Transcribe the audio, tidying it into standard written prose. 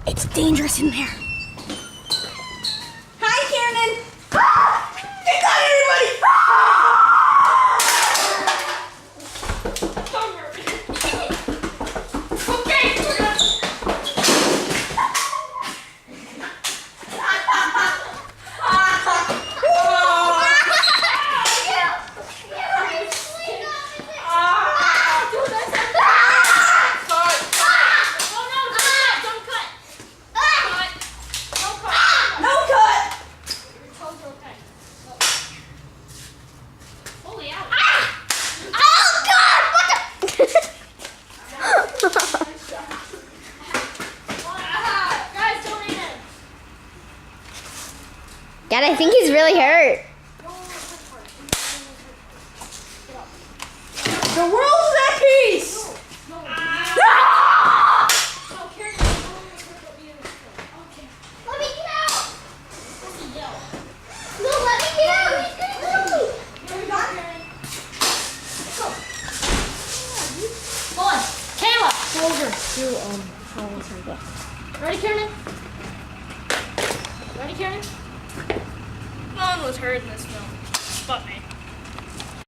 It's dangerous in there. Hi, Kiernan. Get down, everybody! Okay, we're gonna... Dad, I think he's really hurt. The world's at peace! Let me get out! No, let me get out! He's gonna kill me! Here we go, Karen. Let's go. Come on, Kayla! Go over to, Ready, Karen? Ready, Karen? No one was hurt in this film, but me.